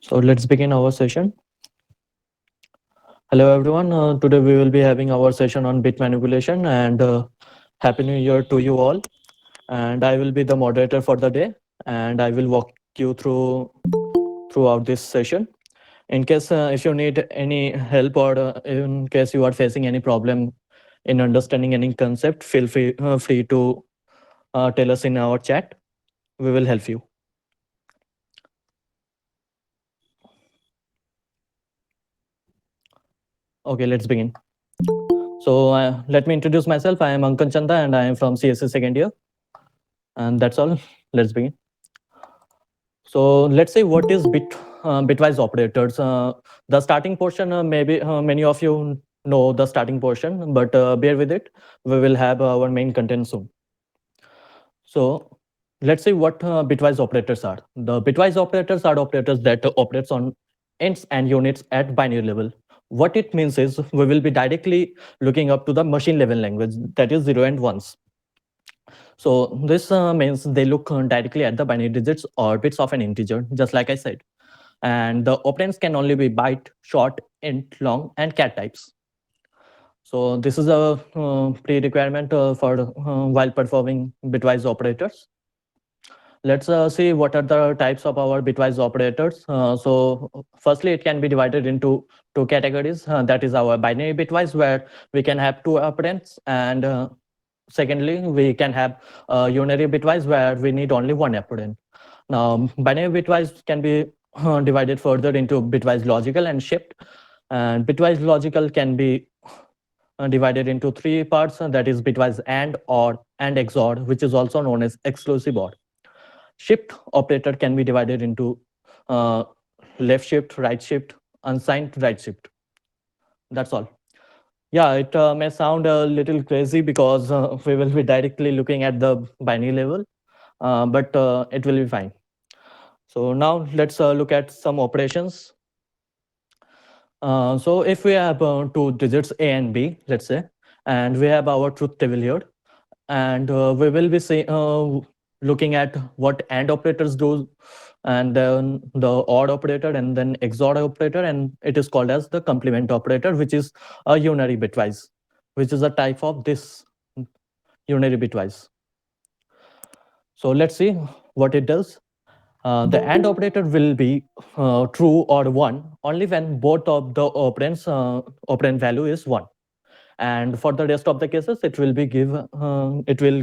So let's begin our session. Hello everyone. Today we will be having our session on bit manipulation and happy new year to you all. And I will be the moderator for the day and I will walk you throughout this session. In case if you need any help or in case you are facing any problem in understanding any concept, feel free to tell us in our chat. We will help you. Okay, let's begin. So let me introduce myself. I am Ankan Chanda and I am from CSC second year. And that's all. Let's begin. So let's say what is bitwise operators. The starting portion, maybe many of you know the starting portion, but bear with it. We will have our main content soon. So let's see what bitwise operators are. The bitwise operators are operators that operates on ends and units at binary level. What it means is we will be directly looking up to the machine level language, that is 0 and 1s. So this means they look directly at the binary digits or bits of an integer, just like I said. And the operands can only be byte, short, int, long, and cat types. So this is a pre-requirement for while performing bitwise operators. Let's see what are the types of our bitwise operators. So firstly, it can be divided into two categories. That is our binary bitwise, where we can have two operands, and secondly, we can have unary bitwise, where we need only one operand. Now, binary bitwise can be divided further into bitwise logical and shift. And bitwise logical can be divided into three parts. That is bitwise AND, OR, and XOR, which is also known as exclusive OR. Shift operator can be divided into uh, left shift, right shift, unsigned right shift. That's all. Yeah, it may sound a little crazy because we will be directly looking at the binary level, but it will be fine. So now let's look at some operations. So if we have two digits A and B, let's say, and we have our truth table here, and we will be looking at what AND operators do, and then the OR operator, and then XOR operator, and it is called as the complement operator, which is a unary bitwise, which is a type of this unary bitwise. So let's see what it does. The AND operator will be true or 1 only when both of the operand value is 1. And for the rest of the cases, it will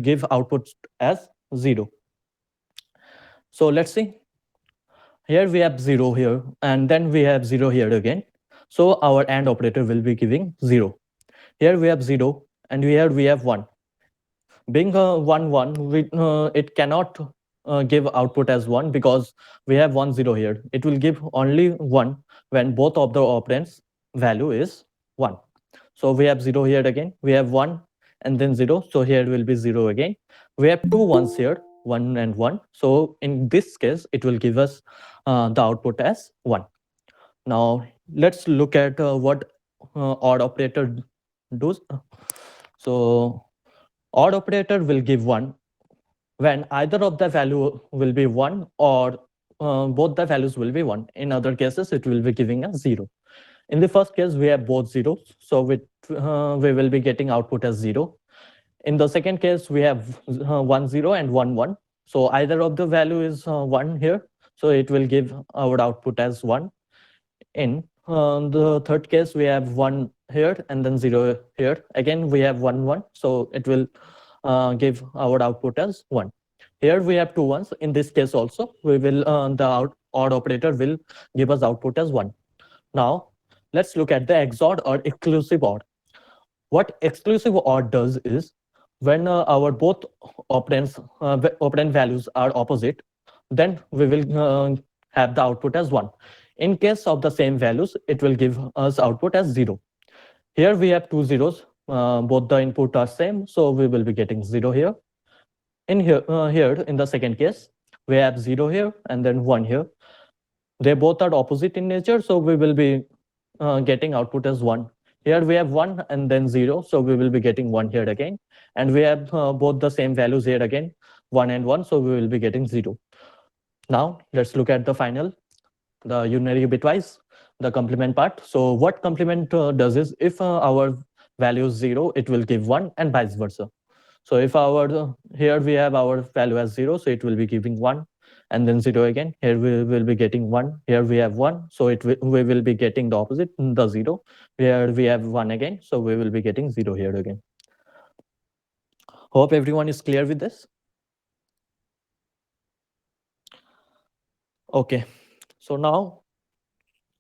give output as 0. So let's see. Here we have 0 here, and then we have 0 here again. So our AND operator will be giving 0. Here we have 0, and here we have 1. Being 1 1, it cannot give output as 1 because we have 1 0 here. It will give only 1 when both of the operands value is 1. So we have 0 here again, we have 1 and then 0. So here will be 0 again. We have two ones here, 1 and 1. So in this case, it will give us the output as 1. Now let's look at what odd operator does. So odd operator will give 1 when either of the value will be 1 or both the values will be 1. In other cases, it will be giving us 0. In the first case, we have both zeros, so we will be getting output as 0. In the second case, we have 1 0 and 1 1. So either of the value is 1 here, so it will give our output as 1. In the third case, we have 1 here and then 0 here. Again, we have 1 1, so it will give our output as 1. Here we have two ones. In this case also, we will odd operator will give us output as 1. Now, let's look at the XOR or exclusive OR. What exclusive OR does is when our both operand values are opposite, then we will have the output as 1. In case of the same values, it will give us output as 0. Here we have two zeros. Both the input are same, so we will be getting 0 here. In here in the second case, we have 0 here and then 1 here. They both are opposite in nature, so we will be getting output as 1. Here we have 1 and then 0, so we will be getting 1 here again. And we have both the same values here again, 1 and 1, so we will be getting 0. Now let's look at the final. the unary bitwise, the complement part. So what complement does is, if our value is 0, it will give 1, and vice versa. So if our here we have our value as 0, so it will be giving 1, and then 0 again. Here we will be getting 1. Here we have 1, so we will be getting the opposite, the 0. Here we have 1 again, so we will be getting 0 here again. Hope everyone is clear with this. Okay, so now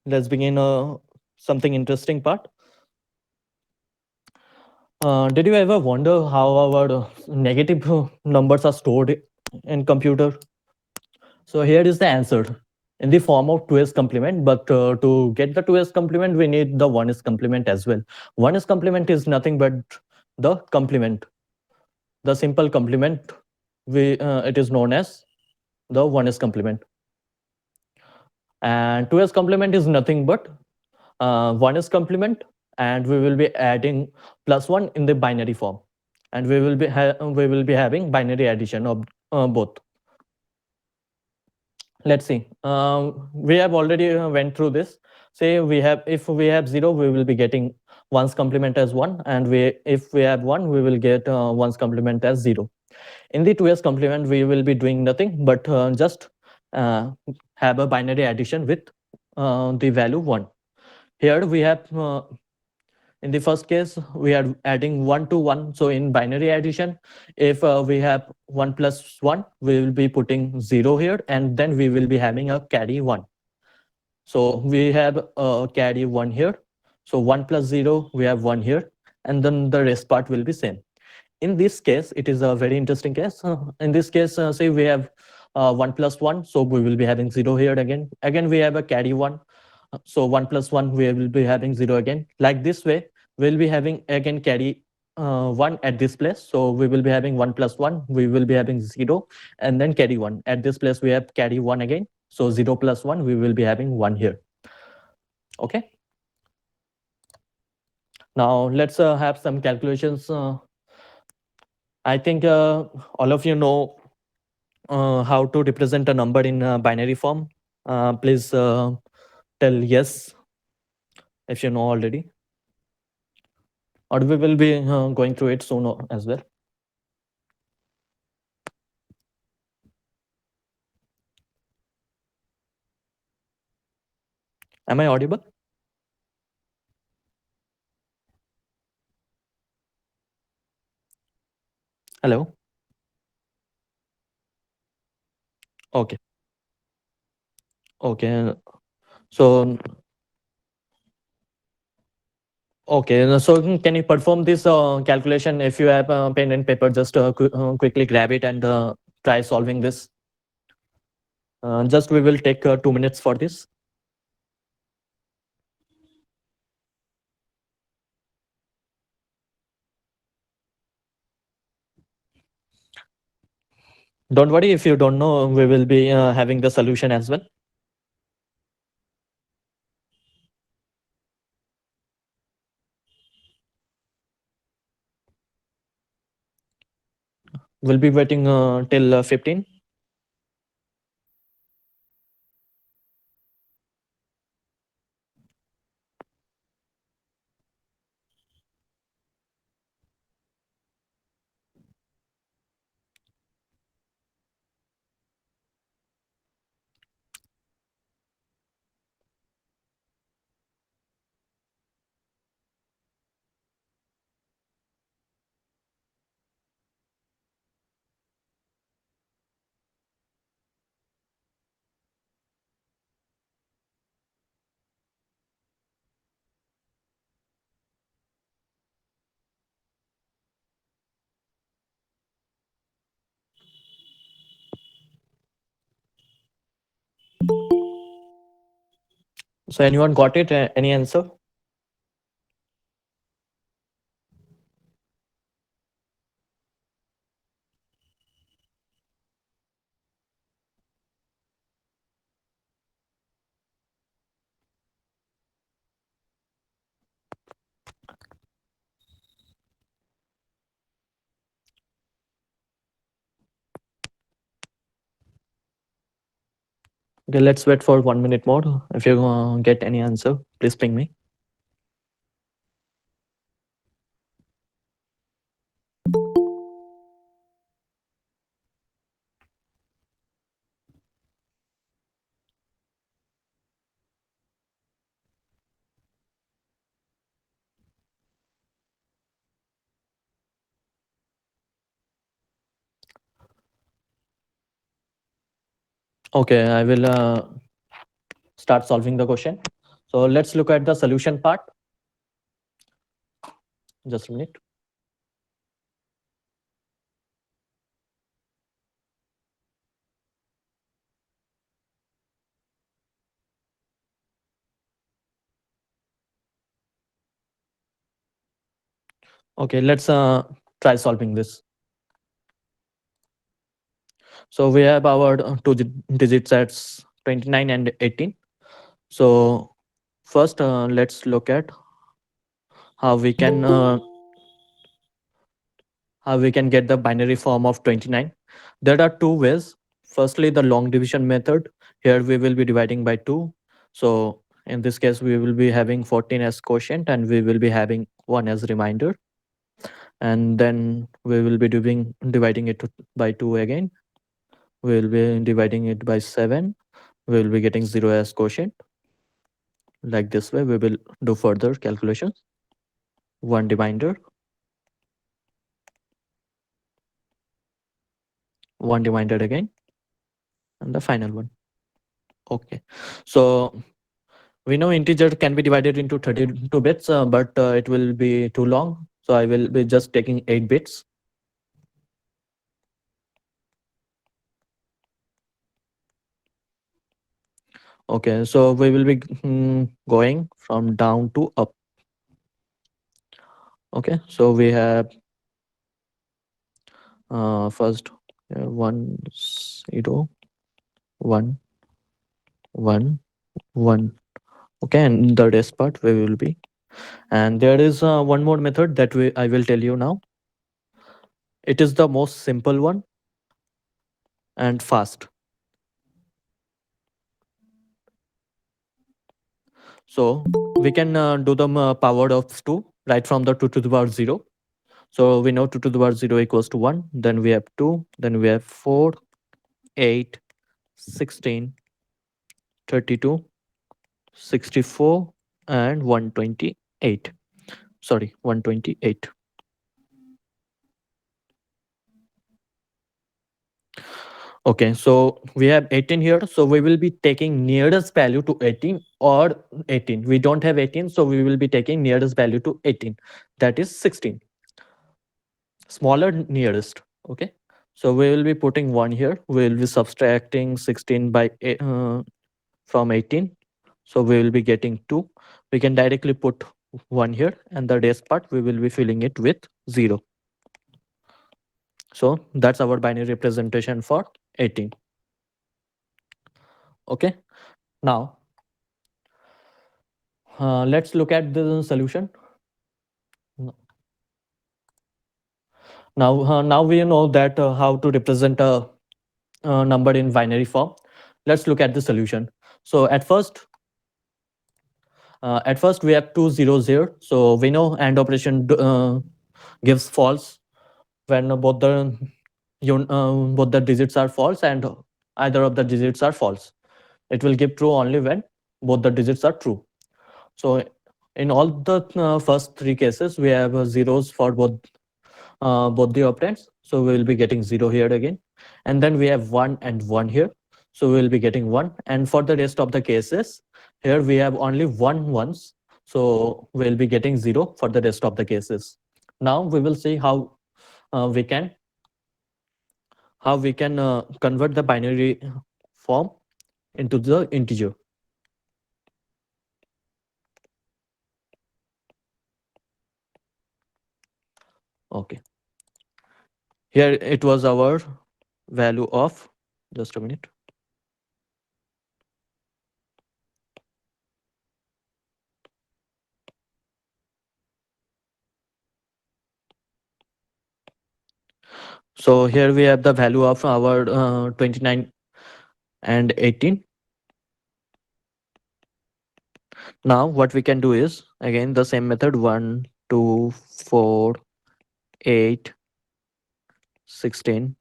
let's begin something interesting part. Did you ever wonder how our negative numbers are stored in computer? So here is the answer in the form of 2s complement. But to get the 2s complement, we need the 1s complement as well. 1s complement is nothing but the complement, the simple complement. It is known as the 1s complement, and 2s complement is nothing but 1s complement, and we will be adding +1 in the binary form, and we will be having binary addition of both. Let's see. We have already went through this. Say we have, if we have 0, we will be getting 1's complement as 1, and if we have 1, we will get 1's complement as 0. In the 2s complement, we will be doing nothing but just have a binary addition with the value 1. Here we have, in the first case, we are adding 1 to 1. So in binary addition, if we have 1 plus 1, we will be putting 0 here, and then we will be having a carry 1. So we have a carry 1 here. So 1 plus 0, we have 1 here, and then the rest part will be same. In this case, it is a very interesting case. In this case, say we have 1 plus 1, so we will be having 0 here again. Again, we have a carry 1. So 1 plus 1, we will be having 0 again. Like this way, we'll be having again carry 1 at this place. So we will be having 1 plus 1, we will be having 0, and then carry 1. At this place, we have carry 1 again. So 0 plus 1, we will be having 1 here. Okay. Now let's have some calculations. I think all of you know how to represent a number in binary form. Please tell yes if you know already, or we will be going through it soon as well. Am I audible? Hello? Okay. Okay. So, okay. So can you perform this calculation? If you have pen and paper, just quickly grab it and try solving this. Just we will take 2 minutes for this. Don't worry if you don't know, we will be having the solution as well. We'll be waiting till 15. So anyone got it? Any answer? Okay, let's wait for 1 minute more. If you get any answer, please ping me. Okay, I will start solving the question. So let's look at the solution part. Just a minute. Okay, let's try solving this. So we have our two digit sets 29 and 18. So first, let's look at how we can get the binary form of 29. There are two ways. Firstly, the long division method. Here we will be dividing by 2. So in this case, we will be having 14 as quotient and we will be having 1 as remainder. And then we will be dividing it by 2 again. We will be dividing it by 7. We will be getting 0 as quotient. Like this way, we will do further calculations. 1 remainder, 1 remainder again, and the final one. Okay. So we know integer can be divided into 32 bits, but it will be too long. So I will be just taking 8 bits. Okay, so we will be going from down to up. Okay, so we have first 1 0 1 1 1. Okay, and the rest part we will be. And there is one more method that I will tell you now. It is the most simple one and fast. So we can do the power of 2 right from the 2 to the power 0. So we know 2 to the power 0 equals to 1. Then we have 2. Then we have 4, 8, 16, 32, 64, and 128. Sorry, 128. Okay, so we have 18 here. So we will be taking nearest value to 18 or 18. We don't have 18, so we will be taking nearest value to 18. That is 16. Smaller nearest. Okay. So we will be putting 1 here. We will be subtracting 16 from 18. So we will be getting 2. We can directly put 1 here, and the rest part we will be filling it with 0. So that's our binary representation for 18. Okay. Now let's look at the solution. Now we know that how to represent a number in binary form. Let's look at the solution. So at first we have 2 0 0. So we know AND operation gives false when both the digits are false and either of the digits are false. It will give true only when both the digits are true. So in all the first three cases, we have zeros for both the operands. So we will be getting 0 here again. And then we have 1 and 1 here. So we will be getting 1. And for the rest of the cases, here we have only 1 once. So we'll be getting 0 for the rest of the cases. Now we will see uh, we can convert the binary form into the integer. Okay. Here it was our value of, just a minute. So here we have the value of our 29 and 18. Now what we can do is again the same method: 1, 2, 4, 8, 16,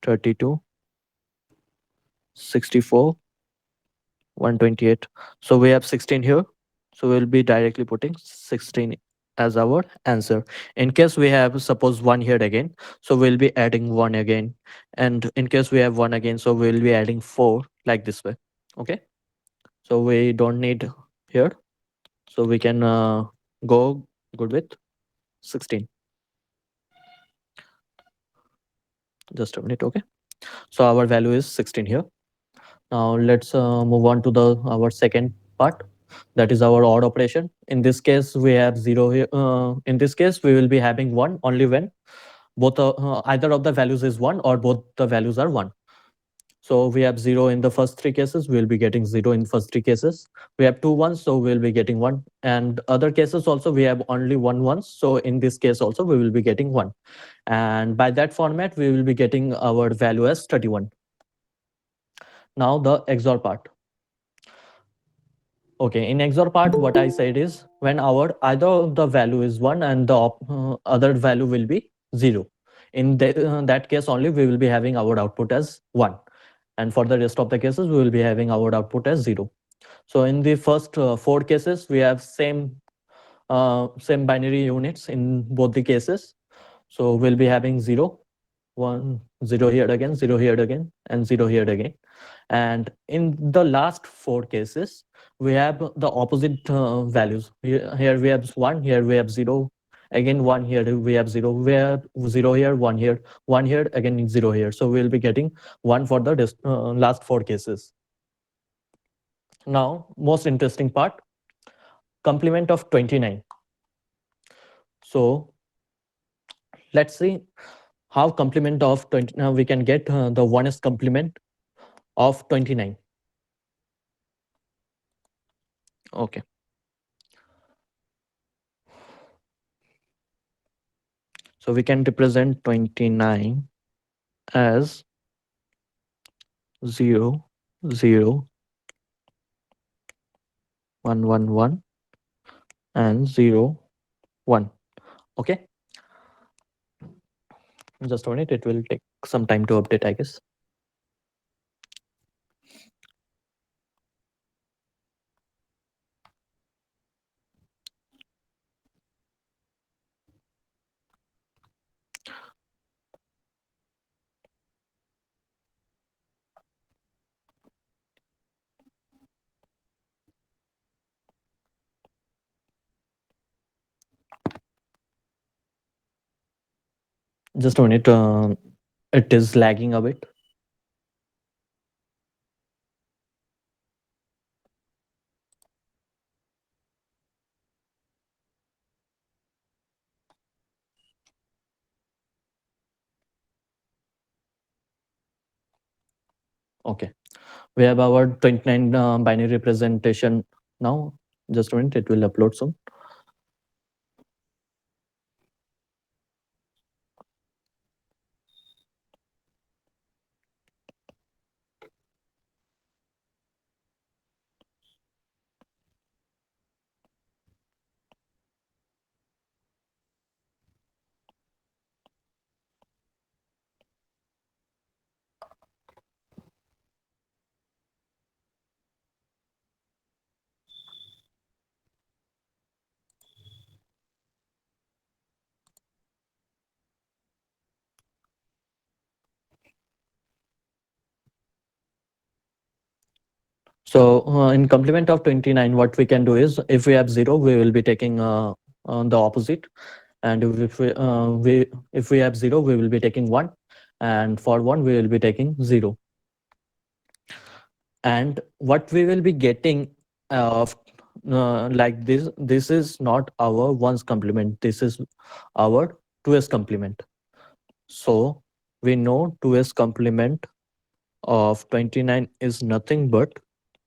32, 64, 128. So we have 16 here. So we'll be directly putting 16 as our answer. In case we have suppose 1 here again, so we'll be adding 1 again. And in case we have 1 again, so we'll be adding 4 like this way. Okay. So we don't need here. So we can go good with 16. Just a minute. Okay. So our value is 16 here. Now let's move on to the our second part, that is our odd operation. In this case, we have 0 here. In this case, we will be having 1 only when both either of the values is 1 or both the values are 1. So we have 0 in the first three cases, we'll be getting 0 in first three cases. We have two ones, so we'll be getting 1. And other cases also, we have only one ones. So in this case also, we will be getting 1. And by that format, we will be getting our value as 31. Now the XOR part. Okay, in XOR part, what I said is when our either of the value is 1 and the other value will be 0. In that case only, we will be having our output as 1. And for the rest of the cases, we will be having our output as 0. So in the first four cases, we have same binary units in both the cases. So we'll be having 0, 1, 0 here again, 0 here again, and 0 here again. And in the last four cases, we have the opposite values. Here we have 1, here we have 0, again 1, here we have 0, we have 0 here, 1 here, again 0 here. So we'll be getting 1 for the last four cases. Now, most interesting part, complement of 29. So let's see how complement of 20, now we can get the 1's complement of 29. Okay. So we can represent 29 as 0, 0, 1, 1, 1, and 0, 1. Okay. Just on it, it will take some time to update, I guess. Just on it is lagging a bit. Okay. We have our 29 binary representation now. Just a minute, it will upload soon. So in complement of 29, what we can do is if we have 0, we will be taking the opposite. And if we have 0, we will be taking 1. And for 1, we will be taking 0. And what we will be getting of like this is not our 1's complement. This is our 2's complement. So we know 2's complement of 29 is nothing but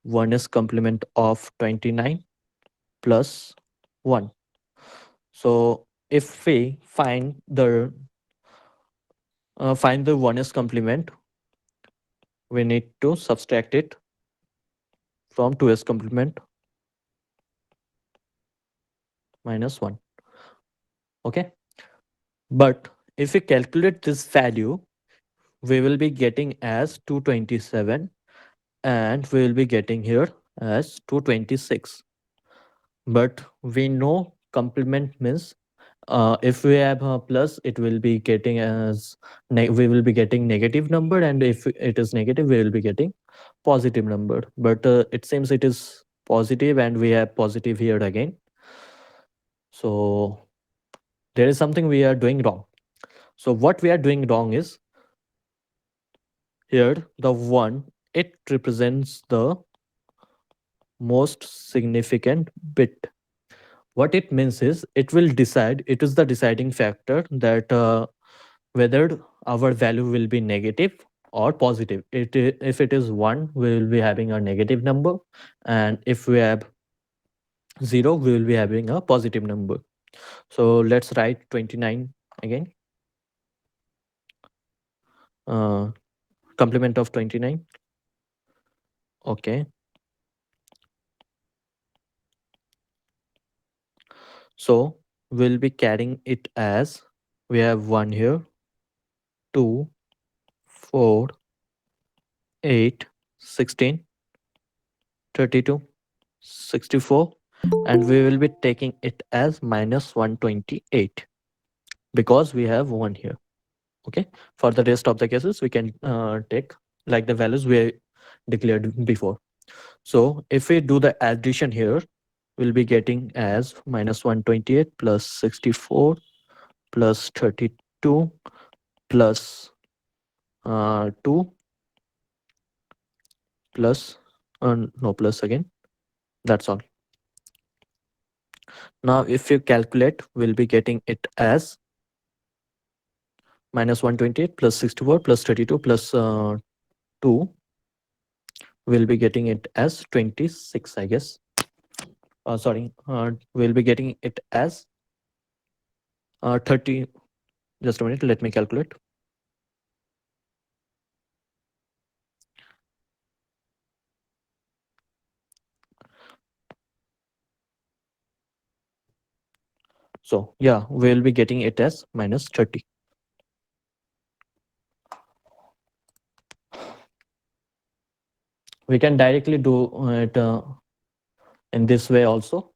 1's complement of 29 plus 1. So if we find the 1's complement, we need to subtract it from 2's complement. minus 1. Okay. But if we calculate this value, we will be getting as 227 and we will be getting here as 226. But we know complement means if we have a plus, it will be getting as we will be getting negative number, and if it is negative, we will be getting positive number. But it seems it is positive, and we have positive here again. So there is something we are doing wrong. So what we are doing wrong is here the one, it represents the most significant bit. What it means is it will decide, it is the deciding factor that whether our value will be negative or positive. If it is 1, we will be having a negative number, and if we have 0, we will be having a positive number. So let's write 29 again. uh, Complement of 29. Okay, so we'll be carrying it as we have 1 here, 2, 4, 8, 16, 32, 64, and we will be taking it as minus 128 because we have 1 here. Okay, for the rest of the cases we can take like the values we declared before. So if we do the addition here, we'll be getting as minus 128 plus 64 plus 32 plus 2 plus no plus again. That's all. Now if you calculate, we'll be getting it as minus 128 plus 64 plus 32 plus 2. We'll be getting it as 26, I guess. Sorry, we'll be getting it as 30. Just a minute, let me calculate. So yeah, we'll be getting it as minus 30. We can directly do it in this way also.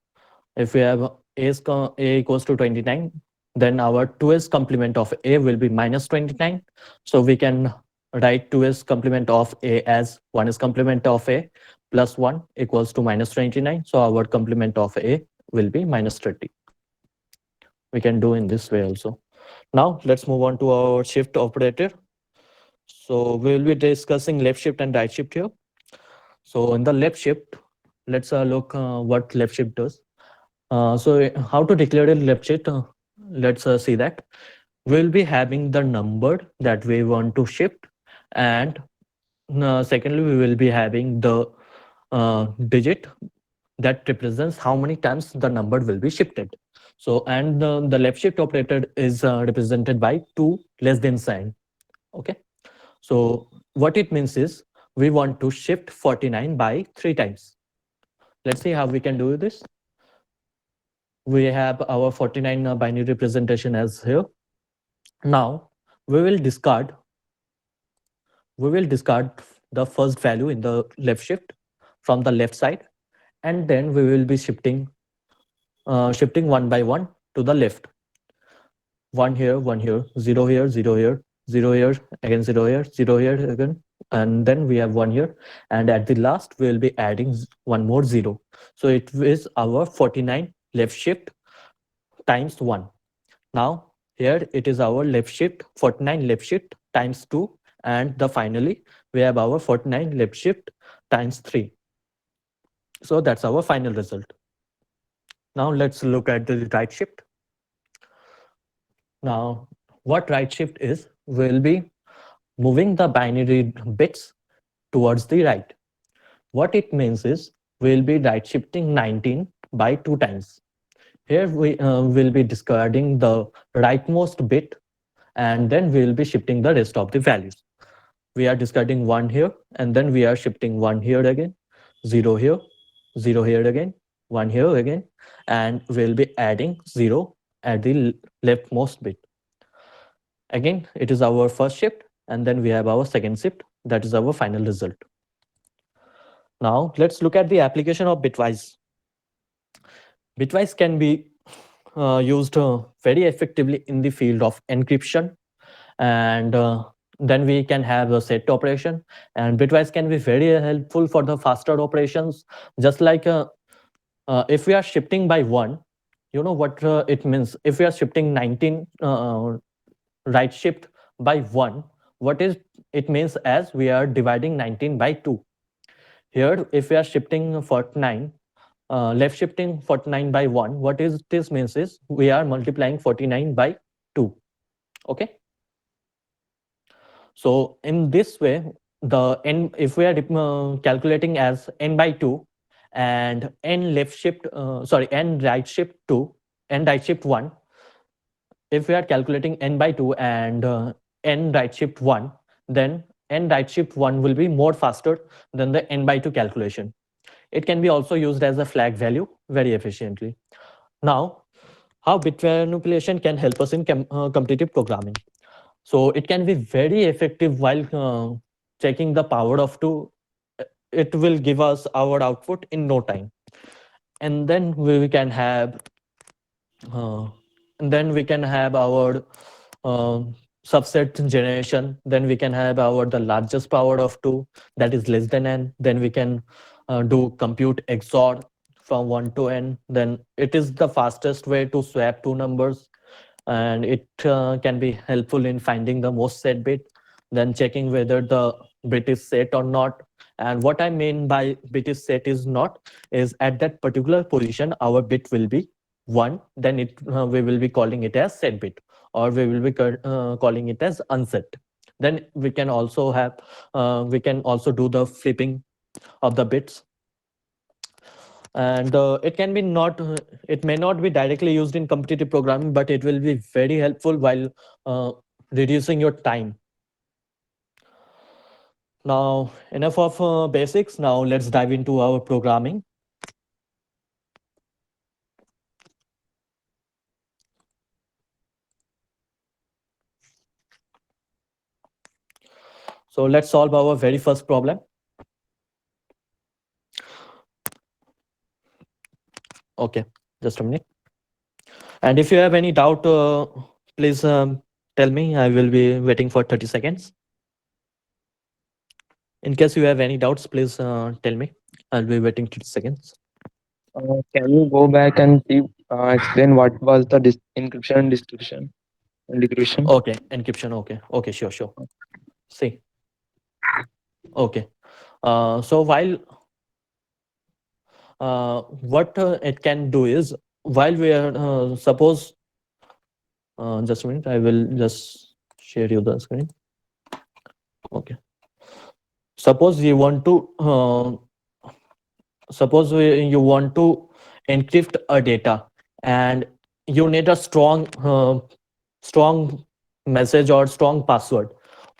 If we have a equals to 29, then our 2s complement of a will be minus 29. So we can write 2s complement of a as 1's complement of a plus 1 equals to minus 29. So our complement of a will be minus 30. We can do in this way also. Now let's move on to our shift operator. So we will be discussing left shift and right shift here. So in the left shift, let's look what left shift does. So how to declare a left shift? Let's see that. We'll be having the number that we want to shift, and secondly, we will be having the digit that represents how many times the number will be shifted. So, and the left shift operator is represented by 2 less than sign. Okay. So what it means is we want to shift 49 by 3 times. Let's see how we can do this. We have our 49 binary representation as here. Now we will discard the first value in the left shift from the left side, and then we will be shifting one by one to the left. 1 here, 1 here, 0 here, 0 here, 0 here, again 0 here, 0 here again, and then we have 1 here, and at the last we will be adding one more 0. So it is our 49 left shift times 1. Now here it is our left shift 49 left shift times 2, and the finally we have our 49 left shift times 3. So that's our final result. Now let's look at the right shift. Now what right shift is, will be moving the binary bits towards the right. What it means is we'll be right shifting 19 by 2 times. Here we will be discarding the rightmost bit, and then we will be shifting the rest of the values. We are discarding 1 here, and then we are shifting 1 here again, 0 here, 0 here again, 1 here again, and we'll be adding 0 at the leftmost bit. Again, it is our first shift, and then we have our second shift. That is our final result. Now let's look at the application of bitwise. Bitwise can be used very effectively in the field of encryption, and then we can have a set operation, and bitwise can be very helpful for the faster operations, just like if we are shifting by 1, you know what it means. If we are shifting 19 right shift by 1, what is it means as we are dividing 19 by 2. Here if we are shifting 49, left shifting 49 by 1, what is this means is we are multiplying 49 by 2. Okay, so in this way, the n, if we are calculating as n by 2, and n left shift sorry, n right shift 2, n right shift 1, if we are calculating n by 2 and n right shift 1, then n right shift 1 will be more faster than the n by 2 calculation. It can be also used as a flag value very efficiently. Now, how bit manipulation can help us in competitive programming. So it can be very effective while checking the power of 2. It will give us our output in no time. And then we can have uh, and then we can have our subset generation. Then we can have our the largest power of 2, that is less than n. Then we can do compute XOR from 1 to n. Then it is the fastest way to swap two numbers, and it can be helpful in finding the most set bit, then checking whether the bit is set or not. And what I mean by bit is set is not is at that particular position our bit will be 1, then it we will be calling it as set bit, or we will be calling it as unset. Then we can also have we can also do the flipping of the bits, and it can be not it may not be directly used in competitive programming, but it will be very helpful while uh, reducing your time. Now enough of basics, now let's dive into our programming. So let's solve our very first problem. Okay, just a minute. And if you have any doubt, please tell me. I will be waiting for 30 seconds. In case you have any doubts, please tell me. I'll be waiting 30 seconds. Can you go back and explain what was the encryption and description and decryption? Okay, encryption. Okay, okay, sure, sure. See, okay. So while what it can do is, while we are suppose just a minute, I will just share you the screen. Okay, suppose you want to you want to encrypt a data, and you need a strong message or strong password.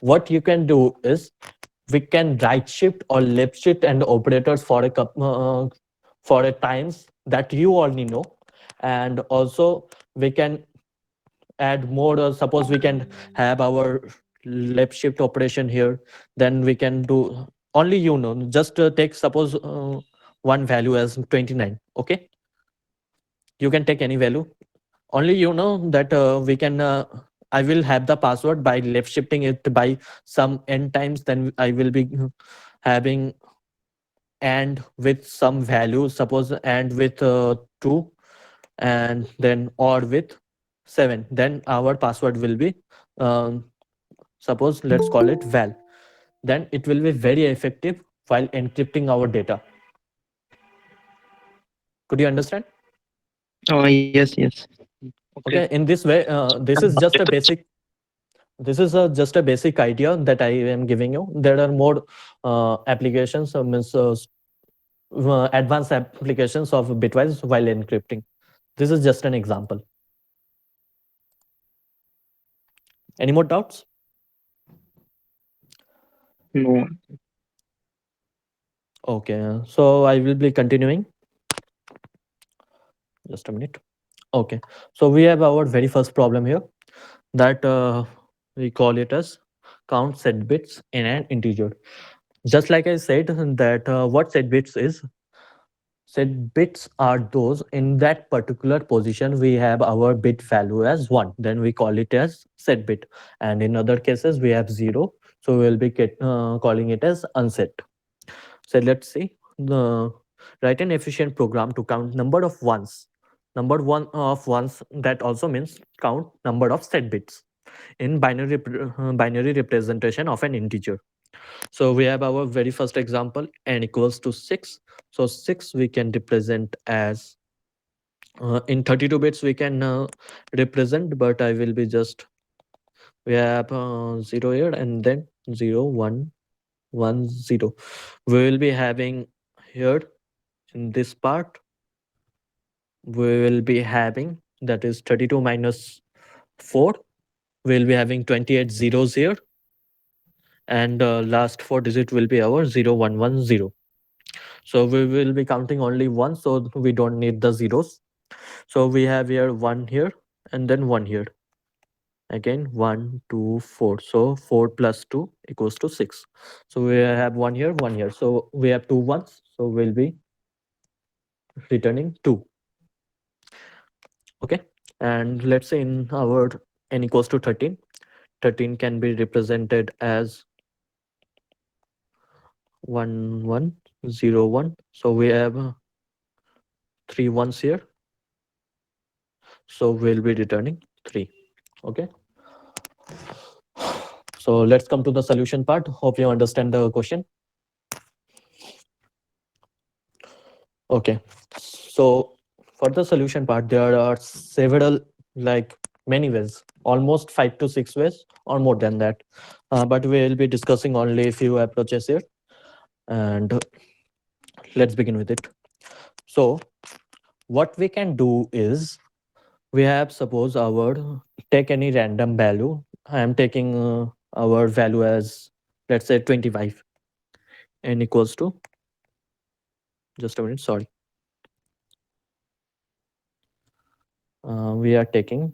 What you can do is we can right shift or left shift and operators for for a times that you only know, and also we can add more. Suppose we can have our left shift operation here, then we can do only, you know, just take suppose one value as 29. Okay, you can take any value, only you know that we can I will have the password by left shifting it by some n times, then I will be having and with some value, suppose and with 2, and then or with 7, then our password will be um, suppose let's call it val. Then it will be very effective while encrypting our data. Could you understand? Yes, yes. Okay. Okay, in this way this is just a basic, this is just a basic idea that I am giving you. There are more applications means advanced applications of bitwise while encrypting. This is just an example. Any more doubts? No. Okay, so I will be continuing. Just a minute. Okay, so we have our very first problem here, that we call it as count set bits in an integer. Just like I said, that what set bits is, set bits are those in that particular position we have our bit value as 1, then we call it as set bit, and in other cases we have 0, so we'll be calling it as unset. So let's see, the write an efficient program to count number of ones. Number one of ones, that also means count number of set bits in binary representation of an integer. So we have our very first example, n equals to 6. So 6 we can represent as in 32 bits we can represent, but I will be just, we have 0 here and then 0 1 1 0. We will be having here in this part, we will be having, that is 32 minus 4. We'll be having 28 zeros here, and last four digit will be our 0110. So we will be counting only one, so we don't need the zeros. So we have here one here and then one here. Again 1 2 4. So 4 plus 2 equals to 6. So we have one here, one here. So we have two ones. So we'll be returning 2. Okay. And let's say in our n equals to 13. 13 can be represented as 1 1 0 1. So we have three ones here. So we'll be returning 3. Okay. So let's come to the solution part. Hope you understand the question. Okay. So for the solution part, there are several, like many ways, almost 5 to 6 ways or more than that. But we'll be discussing only a few approaches here. And let's begin with it. So what we can do is, we have, suppose our, take any random value. I am taking our value as, let's say 25, n equals to, just a minute, sorry. We are taking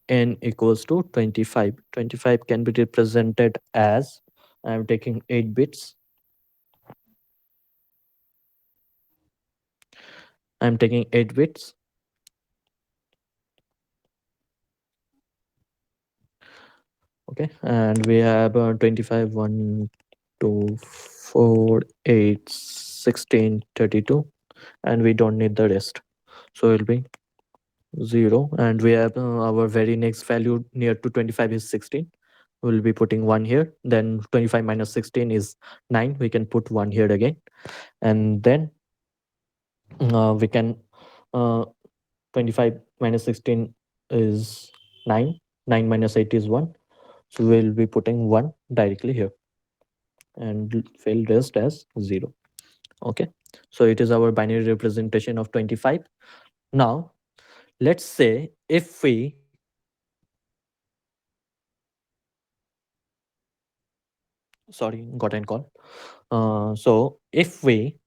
n equals to 25. 25 can be represented as, I am taking 8 bits. I am taking 8 bits. Okay, and we have 25, 1, 2, 4, 8, 16, 32, and we don't need the rest. So it will be 0, and we have our very next value near to 25 is 16. We'll be putting 1 here. Then 25 minus 16 is 9. We can put 1 here again. And then we can, uh, 25 minus 16 is 9. 9 minus 8 is 1. So we'll be putting 1 directly here and fill rest as 0. Okay. So it is our binary representation of 25. Now, let's say if we, sorry, got an call. So if we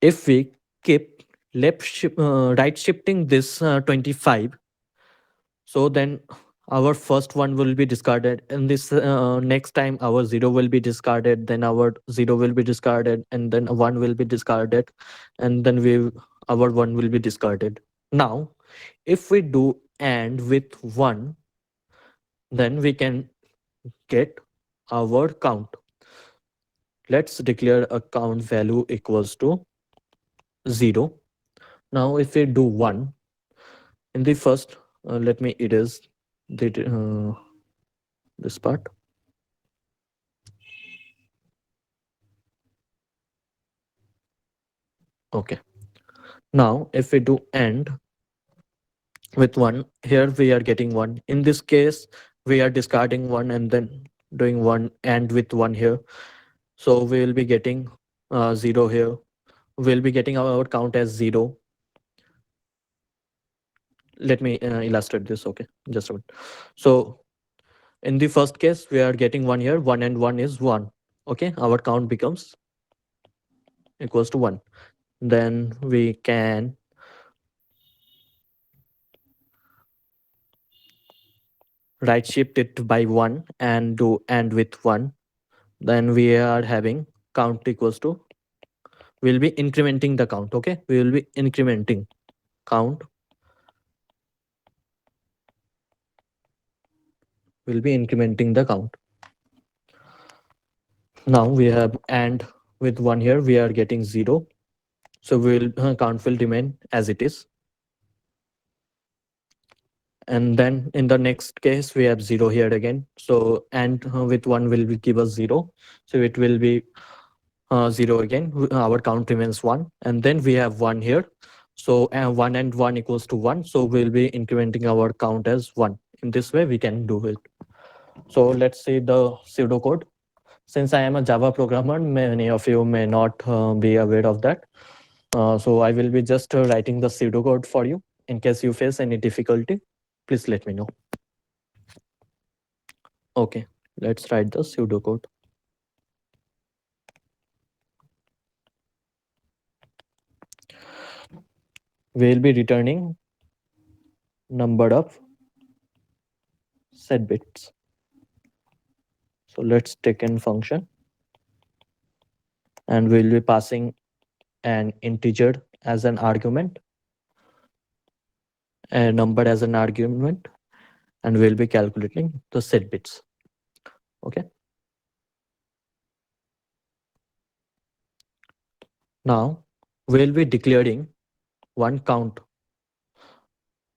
keep right shifting this 25, so then our first one will be discarded, and this next time our 0 will be discarded, then our 0 will be discarded, and then 1 will be discarded, and then our 1 will be discarded. Now if we do AND with 1, then we can get our count. Let's declare a count value equals to 0. Now if we do 1 in the first, let me erase this part. Okay. Now if we do AND with 1, here we are getting 1. In this case, we are discarding 1 and then doing 1 AND with 1 here. So we will be getting 0 here. We'll be getting our count as 0. Let me illustrate this. Okay, just a minute. So in the first case, we are getting 1 here. 1 and 1 is 1. Okay, our count becomes equals to 1. Then we can right shift it by 1 and do and with 1. Then we are having count equals to, we'll be incrementing the count. Okay, we will be incrementing count, we'll be incrementing the count. Now we have and with 1 here, we are getting 0. So we'll count will remain as it is. And then in the next case, we have 0 here again. So and with 1 will be give us 0. So it will be 0 again. Our count remains 1. And then we have 1 here. So 1 and 1 equals to 1. So we'll be incrementing our count as 1. In this way, we can do it. So let's see the pseudocode. Since I am a Java programmer, many of you may not be aware of that. So I will be just writing the pseudocode for you. In case you face any difficulty, please let me know. Okay, let's write the pseudocode. We'll be returning number of set bits. So let's take in function and we'll be passing an integer as an argument, a number as an argument, and we'll be calculating the set bits. Okay. Now we'll be declaring one count,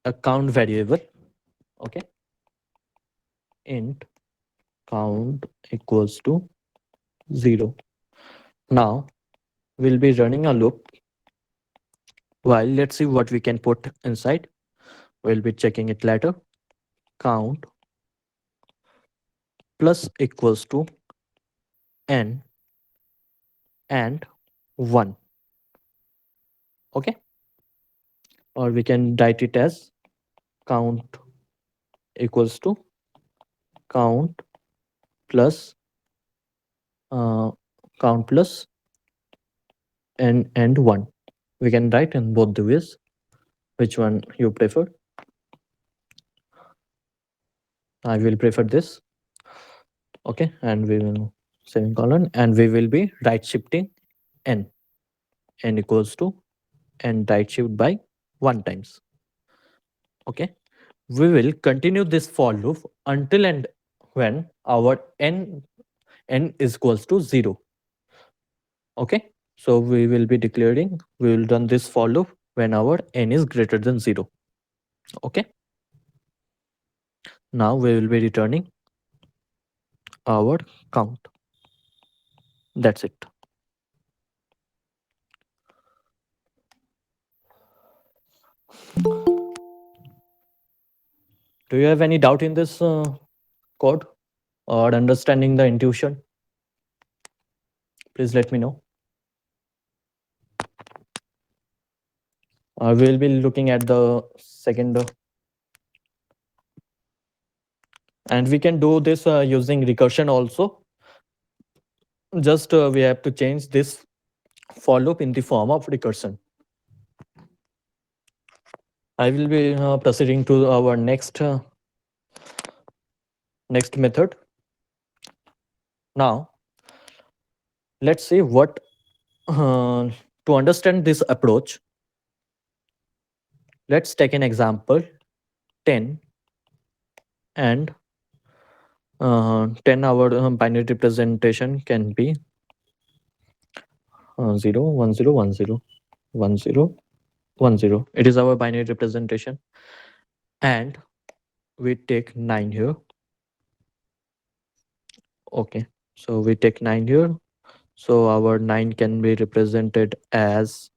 a count variable. Okay. Int count equals to 0. Now we'll be running a loop while let's see what we can put inside. We'll be checking it later. Count plus equals to n and 1. Okay. Or we can write it as count equals to count plus uh, count plus n and 1. We can write in both the ways, which one you prefer. I will prefer this. Okay, and we will semicolon, and we will be right shifting n equals to n right shift by 1 times. Okay, we will continue this for loop until and when our n is equals to 0. Okay, so we will be declaring, we will run this for loop when our n is greater than 0. Okay, now we will be returning our count. That's it. Do you have any doubt in this code or understanding the intuition? Please let me know. We'll be looking at the second, and we can do this using recursion also. Just we have to change this for loop in the form of recursion. I will be proceeding to our next method. Now, let's see what to understand this approach. Let's take an example 10 and 10 our binary representation can be 0 1 0 1 0 1 0 1 0. It is our binary representation, and we take 9 here. Okay, so we take 9 here, so our 9 can be represented as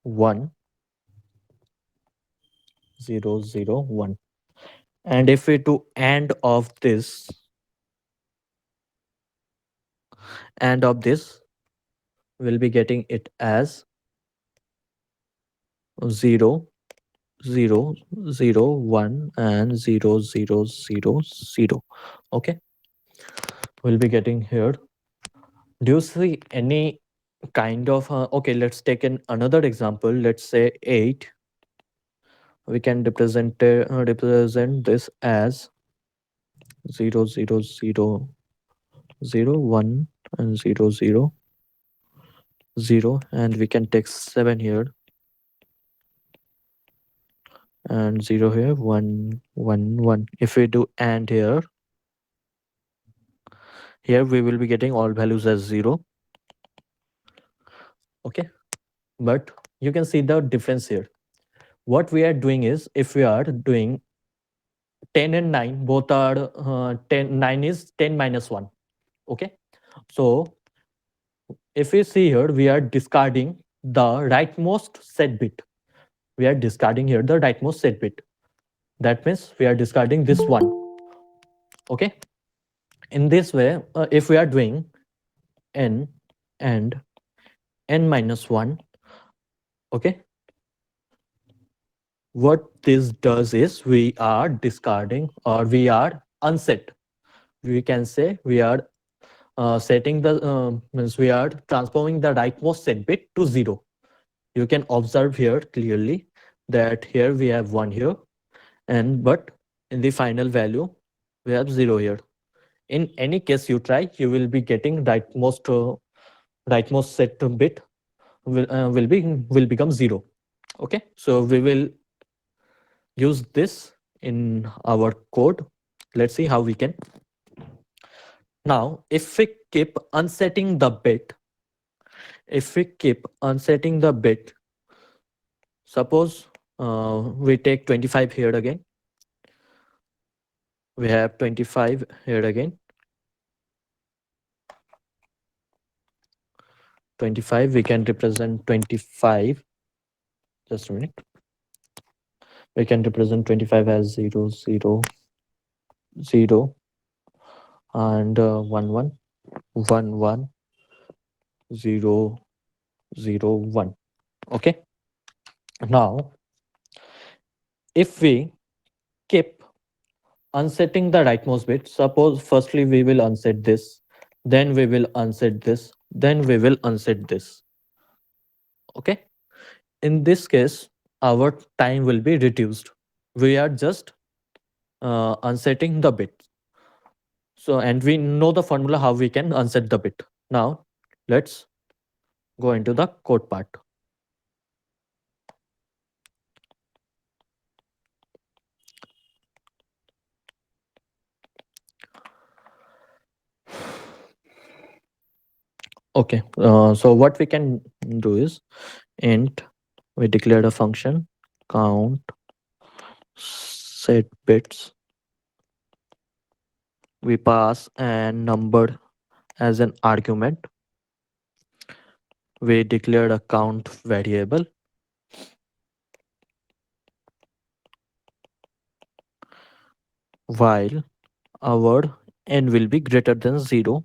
1 0 0 1. And if we do AND of this we'll be getting it as 0 0 0 1 and 0 0 0 0. Okay, we'll be getting here. Do you see any kind of okay, let's take another example. Let's say 8. We can represent this as 0, 0, 0, 0, 1 and 0, 0, 0, and we can take 7 here and 0 here, 1, 1, 1. If we do and here we will be getting all values as 0. Okay, but you can see the difference here. What we are doing is, if we are doing 10 and 9, both are 10, 9 is 10 minus 1. Okay, so if we see here, we are discarding the rightmost set bit. We are discarding here the rightmost set bit. That means we are discarding this one. Okay, in this way, if we are doing n and n minus 1, okay, what this does is we are discarding, or we are unset. We can say we are setting the means we are transforming the rightmost set bit to 0. You can observe here clearly that here we have 1 here, and but in the final value we have 0 here. In any case you try, you will be getting rightmost set bit will become 0. Okay, so we will use this in our code. Let's see how we can. Now, if we keep unsetting the bit, suppose we take 25 here again. We have 25 here again. 25, we can represent 25. Just a minute. We can represent 25 as 0, 0, 0, and 1, 1, 1, 1, 0, 0, 1. Okay. Now, if we keep unsetting the rightmost bit, suppose firstly we will unset this, then we will unset this, then we will unset this. Okay. In this case, our time will be reduced. We are just unsetting the bit. So, and we know the formula how we can unset the bit. Now, let's go into the code part. Okay, so what we can do is int, we declared a function count set bits. We pass and number as an argument. We declared a count variable. While our n will be greater than 0,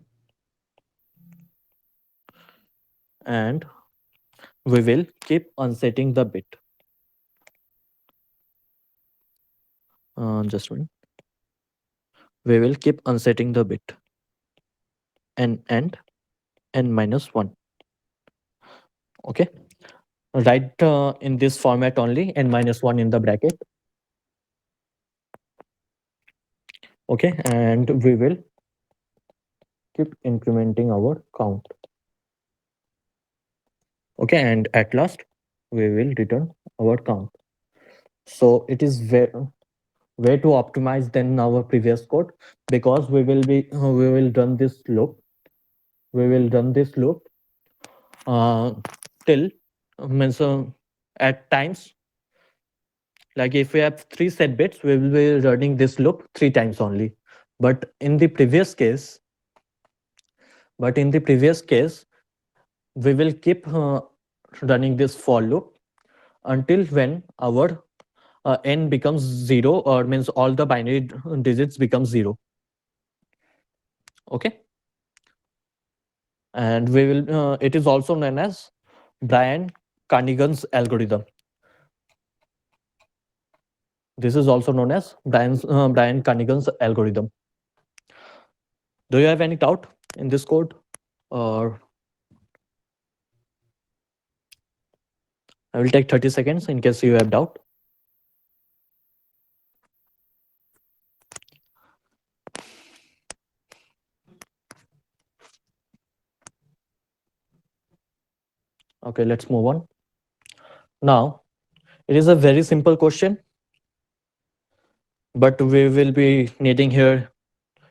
and we will keep unsetting the bit. Just a minute. We will keep unsetting the bit n and n minus 1. Okay, write in this format only, n minus 1 in the bracket. Okay, and we will keep incrementing our count. Okay, and at last we will return our count. So it is way to optimize than our previous code, because we will run this loop. We will run this loop till means at times, like if we have 3 set bits, we will be running this loop 3 times only. But in the previous case, we will keep running this for loop until when our n becomes 0, or means all the binary digits become 0. Okay, and we will it is also known as Brian Kernighan's algorithm. This is also known as Brian Kernighan's algorithm. Do you have any doubt in this code, or I will take 30 seconds in case you have doubt. Okay, let's move on. Now, it is a very simple question, but we will be needing here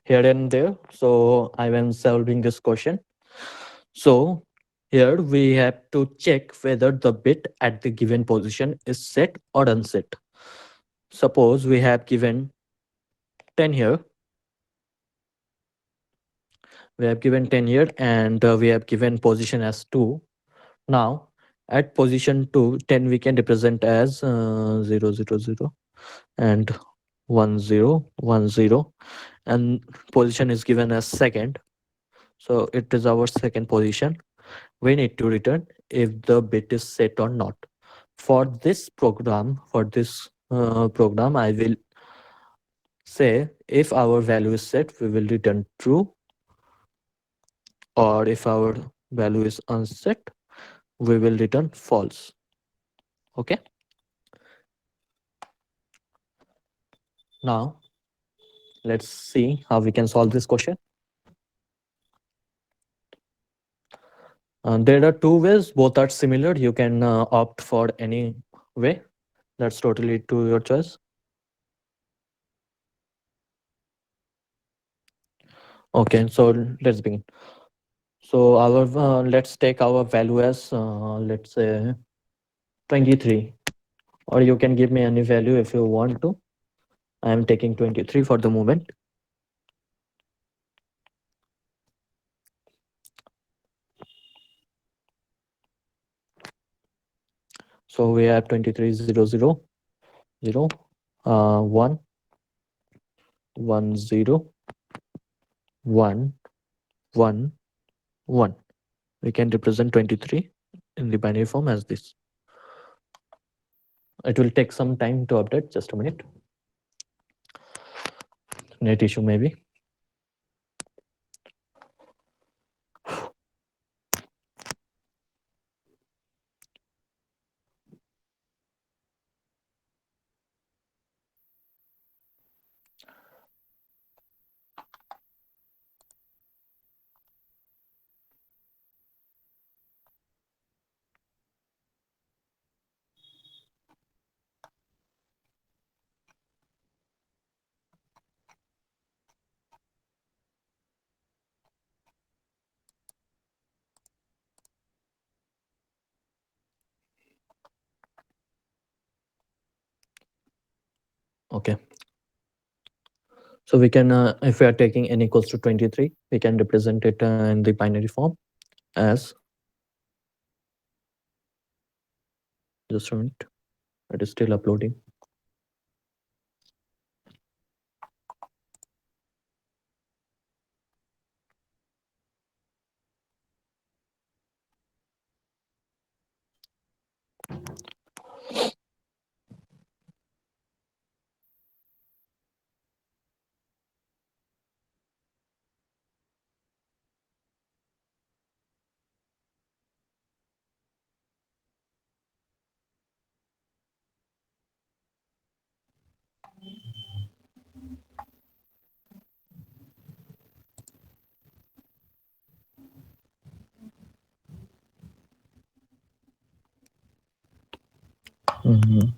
and there. So I am solving this question. So here we have to check whether the bit at the given position is set or unset. Suppose we have given 10 here. We have given 10 here and we have given position as 2. Now at position 2, 10 we can represent as 0, 0, 0 and 1, 0, 1, 0, and position is given as second. So it is our second position. We need to return if the bit is set or not. For this program, I will say if our value is set, we will return true, or if our value is unset, we will return false. Okay. Now let's see how we can solve this question. There are two ways, both are similar. You can opt for any way. That's totally to your choice. Okay, so let's begin. So our let's take our value as let's say 23, or you can give me any value if you want to. I am taking 23 for the moment. So we have 23, 0, 0, 0, 1, 1, 0, 1, 1, 1. We can represent 23 in the binary form as this. It will take some time to update. Just a minute. Net issue maybe. Okay. So we can, if we are taking n equals to 23, we can represent it in the binary form as, just a minute, it is still uploading. Mhm.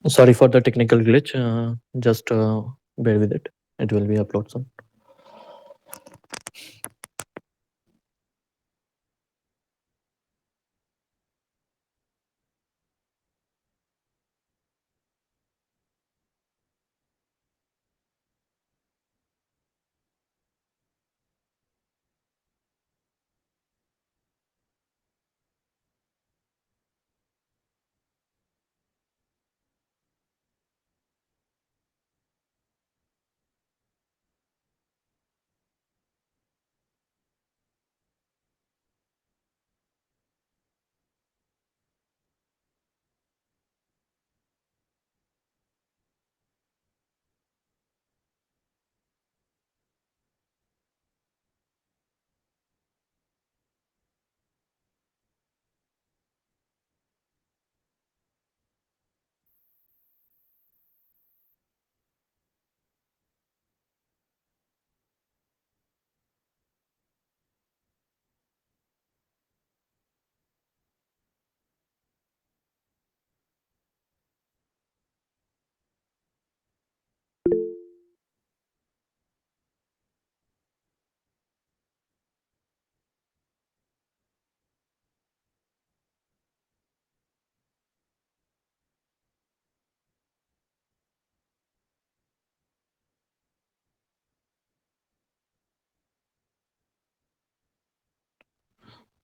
Sorry for the technical glitch. Just bear with it. It will be upload soon.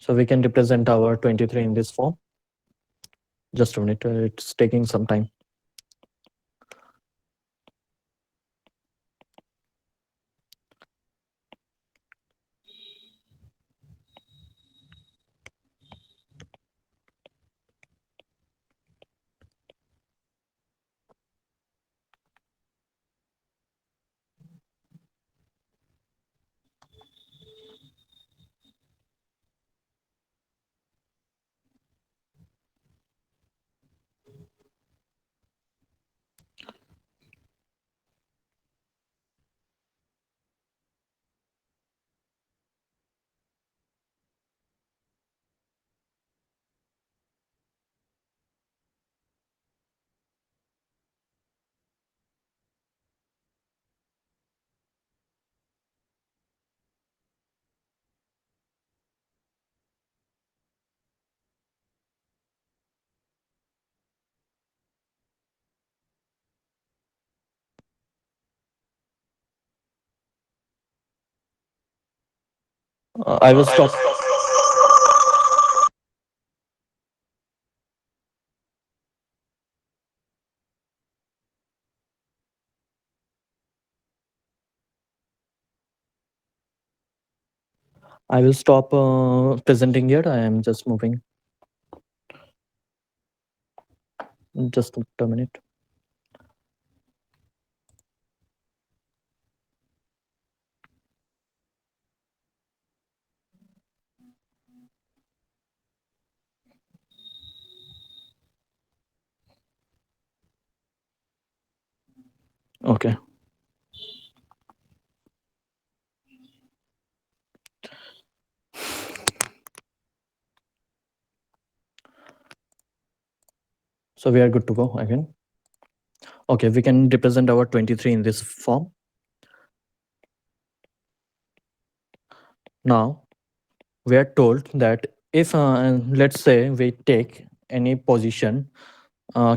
So we can represent our 23 in this form. Just a minute, it's taking some time. I will stop. I will stop presenting here. I am just moving. Just a minute. Okay. So we are good to go again. Okay, we can represent our 23 in this form. Now we are told that if let's say we take any position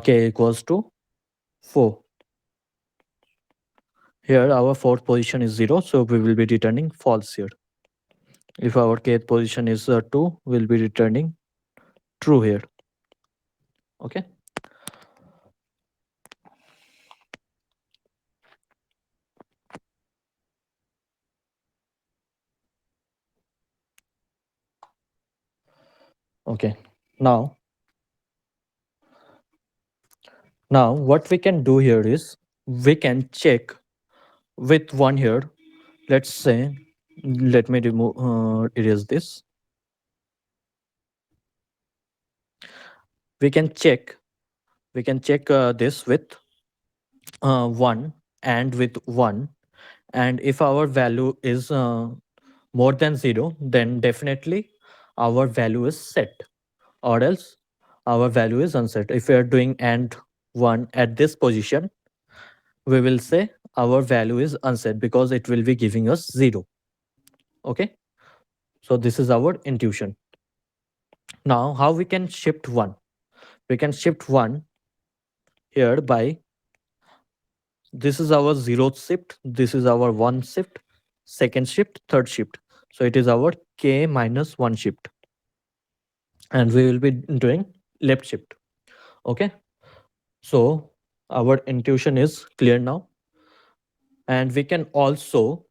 k equals to 4. Here our fourth position is 0, so we will be returning false here. If our kth position is 2, we'll be returning true here. Okay. Okay. Now what we can do here is we can check with one here. Let's say, let me remove erase this. We can check this with 1 and with 1, and if our value is more than 0, then definitely our value is set, or else our value is unset. If we are doing and 1 at this position, we will say our value is unset because it will be giving us 0. Okay, so this is our intuition. Now how we can shift 1? We can shift 1 here by, this is our 0th shift, this is our 1 shift, second shift, third shift. So it is our k minus 1 shift, and we will be doing left shift. Okay, so our intuition is clear now, and we can also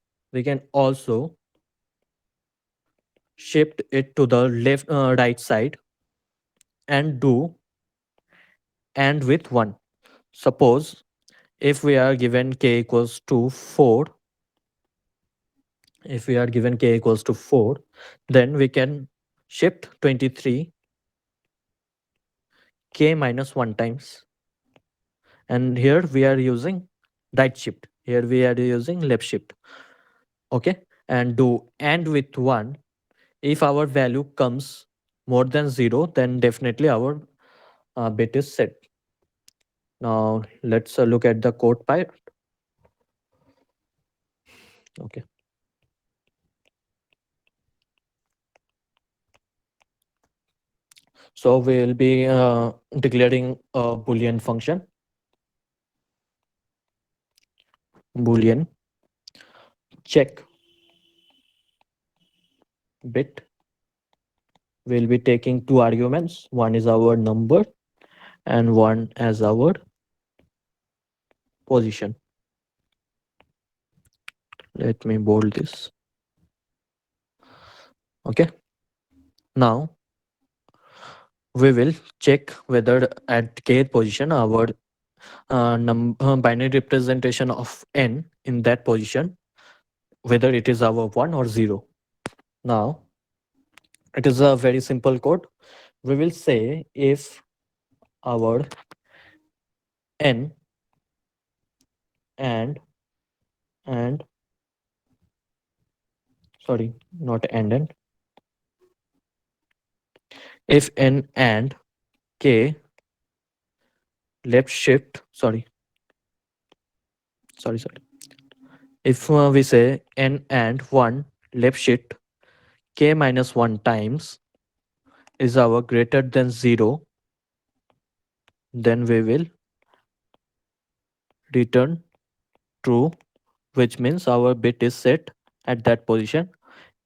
shift it to the left right side and do and with 1. Suppose if we are given k equals to 4, if we are given k equals to 4, then we can shift 23 k minus 1 times, and here we are using right shift, here we are using left shift. Okay, and do and with 1. If our value comes more than 0, then definitely our bit is set. Now let's look at the code part. Okay, so we'll be declaring a boolean function, boolean check bit we'll be taking two arguments. One is our number and one as our position. Let me bold this. Okay. Now we will check whether at kth position our binary representation of n in that position, whether it is our 1 or 0. Now it is a very simple code. We will say if our n and sorry, not and if n and k left shift, sorry, if we say n and 1 left shift k minus 1 times is our greater than 0, then we will return true, which means our bit is set at that position.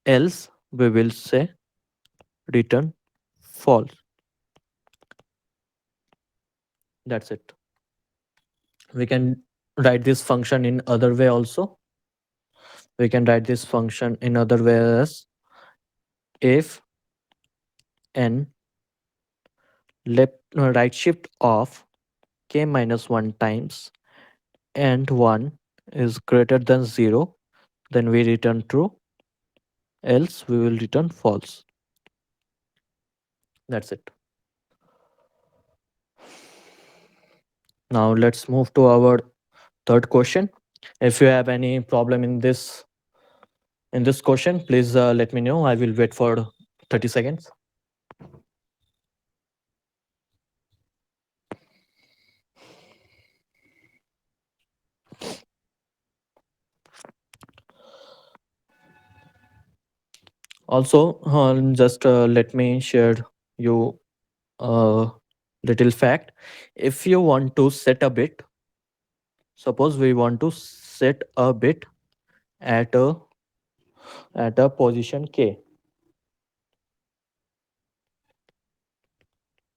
Else we will say return false. That's it. We can write this function in other way also. We can write this function in other way as if n left right shift of k minus 1 times and 1 is greater than 0, then we return true, else we will return false. That's it. Now let's move to our third question. If you have any problem in this question, please let me know. I will wait for 30 seconds. Also, just let me share you a little fact. If you want to set a bit, suppose we want to set a bit at a position k,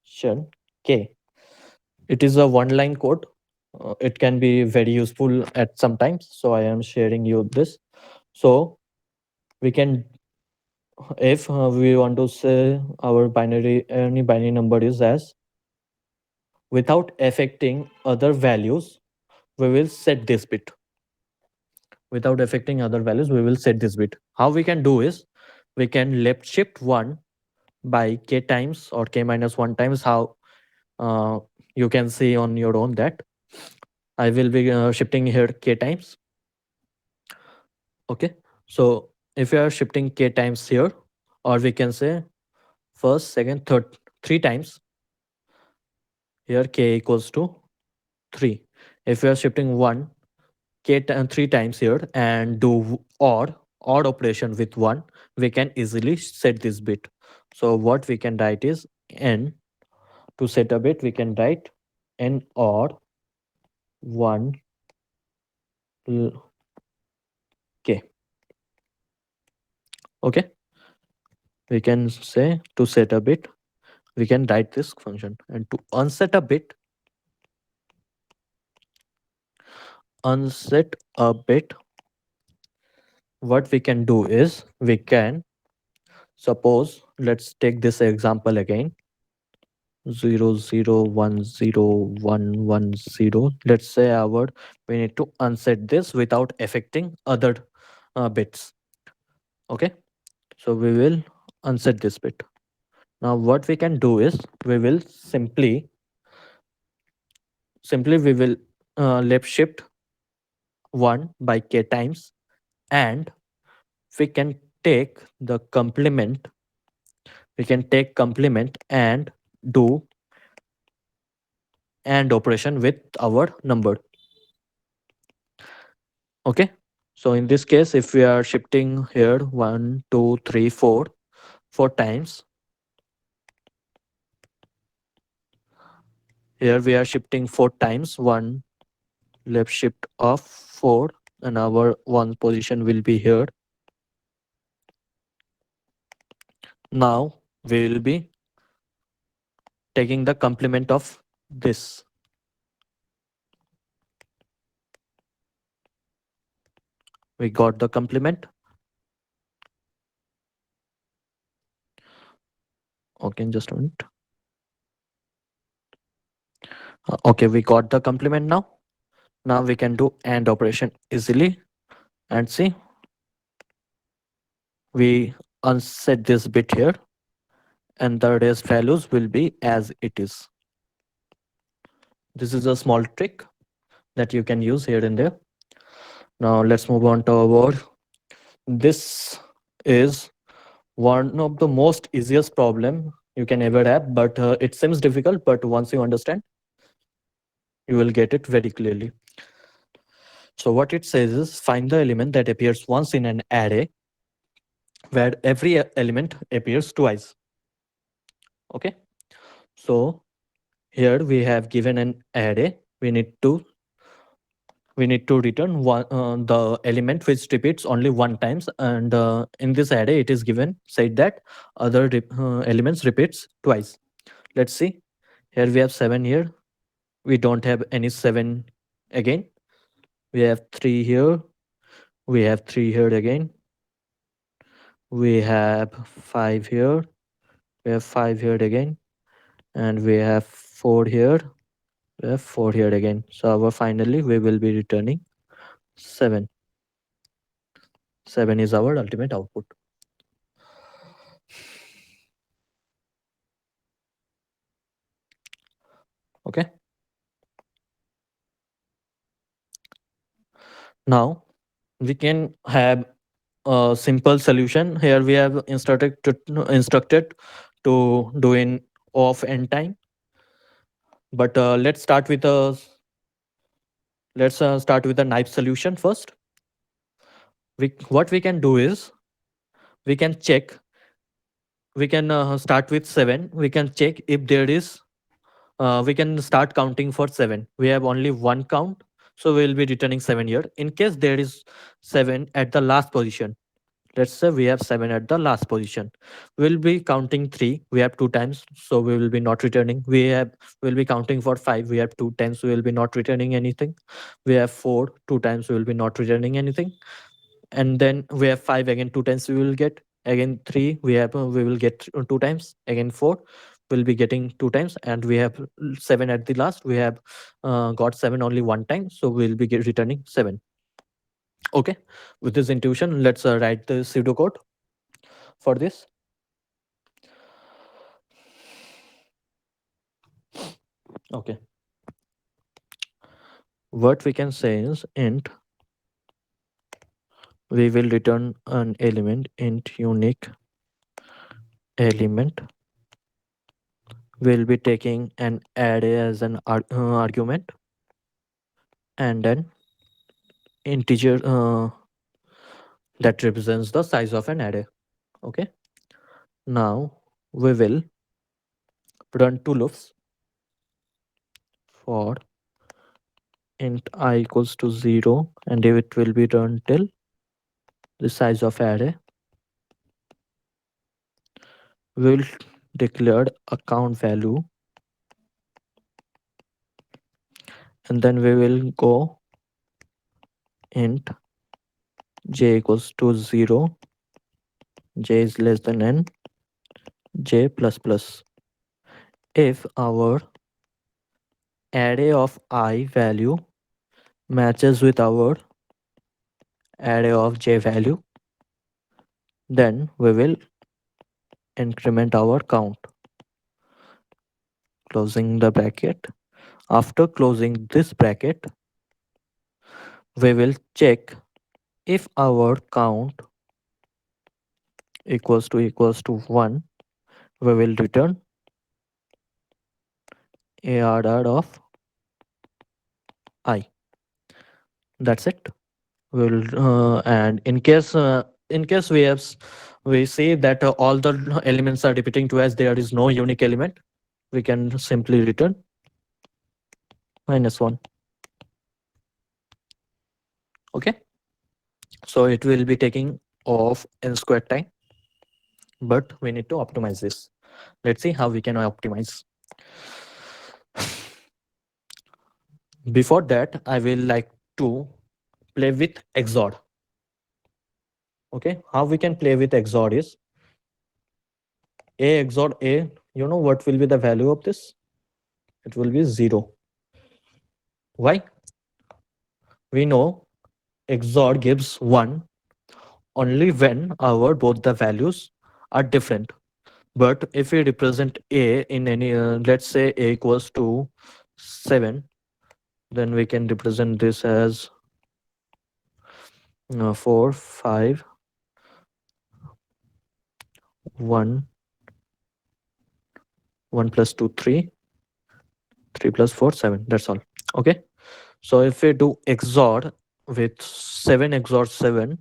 position k. It is a one line code. It can be very useful at sometimes. So I am sharing you this. So we can, if we want to say our binary, any binary number is as, without affecting other values, we will set this bit. Without affecting other values, we will set this bit. How we can do is, we can left shift 1 by k times or k minus 1 times. How uh, you can see on your own that I will be shifting here k times. Okay. So if you are shifting k times here, or we can say first, second, third, 3 times, here k equals to 3. If you are shifting 1 3 times here and do odd operation with 1, we can easily set this bit. So what we can write is n, to set a bit we can write n odd 1 k. Okay, we can say to set a bit we can write this function, and to unset a bit, what we can do is, we can suppose, let's take this example again, 0 0 1 0 1 1 0. Let's say our, we need to unset this without affecting other bits. Okay, so we will unset this bit. Now what we can do is, we will simply we will left shift 1 by k times, and we can take the complement, and do and operation with our number. Okay, so in this case, if we are shifting here 1 2 3 4 4 times, here we are shifting 4 times, 1 left shift of 4, and our 1 position will be here. Now we will be taking the complement of this. We got the complement. Okay, just a minute. Okay, we got the complement now. Now we can do AND operation easily and see we unset this bit here and the raised values will be as it is. This is a small trick that you can use here and there. Now let's move on to our board. This is one of the most easiest problem you can ever have, but it seems difficult, but once you understand, you will get it very clearly. So what it says is find the element that appears once in an array where every element appears twice. Okay. So here we have given an array. We need to return one the element which repeats only one times, and in this array it is given said that other elements repeats twice. Let's see. Here we have 7 here. We don't have any 7 again. We have 3 here. We have 3 here again. We have 5 here. We have 5 here again. And we have 4 here. We have 4 here again. So our finally we will be returning 7. 7 is our ultimate output. Okay. Now we can have a simple solution. Here we have instructed to do in off end time. But let's start with a knife solution first. What we can do is we can check. We can start with 7. We can check if there is. We can start counting for 7. We have only one count, so we will be returning 7 here. In case there is 7 at the last position, let's say we have 7 at the last position, we'll be counting 3. We have 2 times, so we will be not returning. We'll be counting for 5. We have 2 times, we will be not returning anything. We have 4. 2 times, we will be not returning anything. And then we have 5 again. 2 times we will get. Again 3 we will get 2 times. Again 4 we'll be getting 2 times, and we have 7 at the last. We have got 7 only one time, so we'll be returning 7. Okay, with this intuition, let's write the pseudocode for this. Okay, what we can say is int we will return an element int unique element. We'll be taking an array as an argument, and then integer that represents the size of an array. Okay, now we will run two loops for int I equals to 0, and it will be run till the size of array. We will declare a count value, and then we will go int j equals to 0, j is less than n, j plus plus. If our array of I value matches with our array of j value, then we will increment our count. Closing the bracket. After closing this bracket, we will check if our count equals to 1, we will return ARR of I. That's it. And in case we say that all the elements are repeating twice, there is no unique element, we can simply return -1. Okay, so it will be taking of n squared time, but we need to optimize this. Let's see how we can optimize. Before that, I will like to play with XOR. Okay, how we can play with XOR is A XOR A. You know what will be the value of this? It will be 0. Why? We know XOR gives 1 only when our both the values are different. But if we represent A in any, let's say A equals to 7, then we can represent this as 4, 5, 1, 1 plus 2, 3, 3 plus 4, 7. That's all. Okay. So if we do XOR with 7 XOR 7,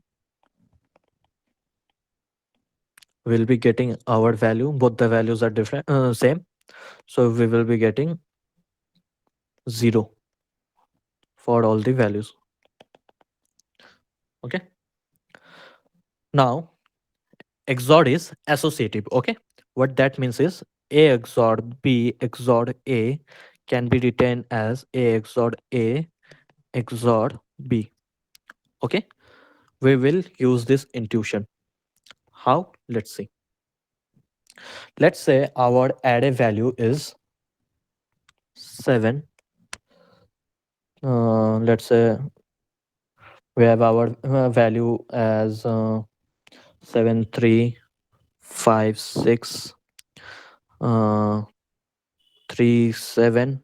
we'll be getting our value. Both the values are different, same. So we will be getting 0 for all the values. Okay. Now XOR is associative. Okay. What that means is A XOR B XOR A can be written as A XOR A XOR B. Okay. We will use this intuition. How? Let's see. Let's say our array value is 7. Let's say we have our value as 7, 3, 5, 6, 3, 7,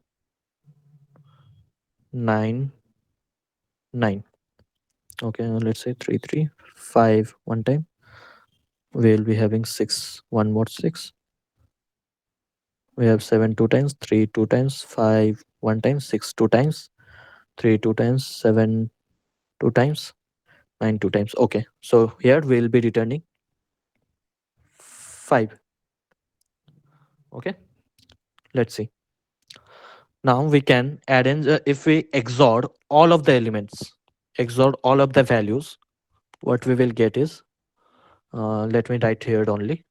9, 9. Okay, let's say 3, 3, 5 one time. We'll be having 6, one more 6. We have 7 two times, 3 two times, 5 one time, 6 two times, 3 two times, 7 two times, 9 two times. Okay, so here we'll be returning 5. Okay, let's see. Now we can arrange, if we XOR all of the elements, XOR all of the values, what we will get is, let me write here only.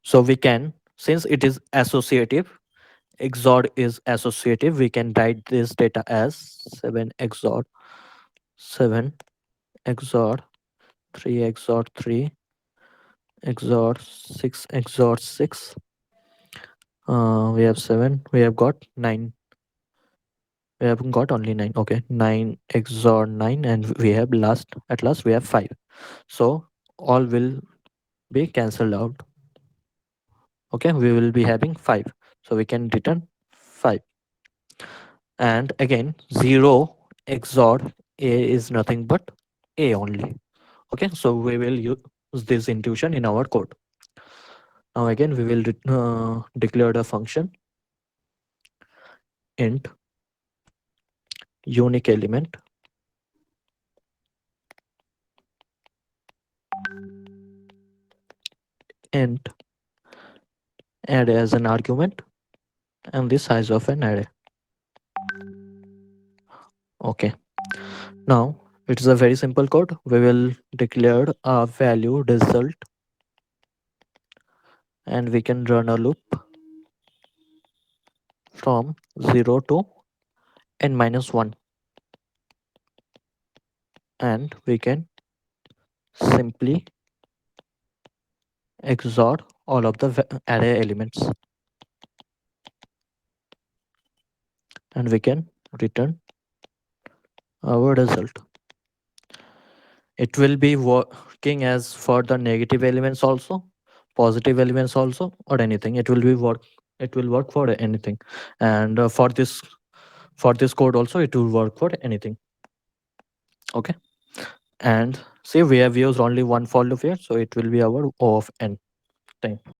So we can, since it is associative, XOR is associative, we can write this data as 7 XOR 7 XOR 3 XOR 3 XOR 6 XOR 6. We have 7, we have got 9. We haven't got only 9. Okay, 9 XOR 9, and we have at last we have 5. So all will be cancelled out. Okay, we will be having 5. So we can return 5. And again, 0 XOR A is nothing but A only. Okay, so we will use this intuition in our code. Now again, we will declare the function int unique element int array as an argument and the size of an array. Okay, now it is a very simple code. We will declare a value result and we can run a loop from 0 to n minus 1, and we can simply XOR all of the array elements, and we can return our result. It will be working as for the negative elements also, positive elements also, or anything. It will be work. It will work for anything, and for this code also it will work for anything. Okay, and see, we have used only one for loop here, so it will be our O of n time.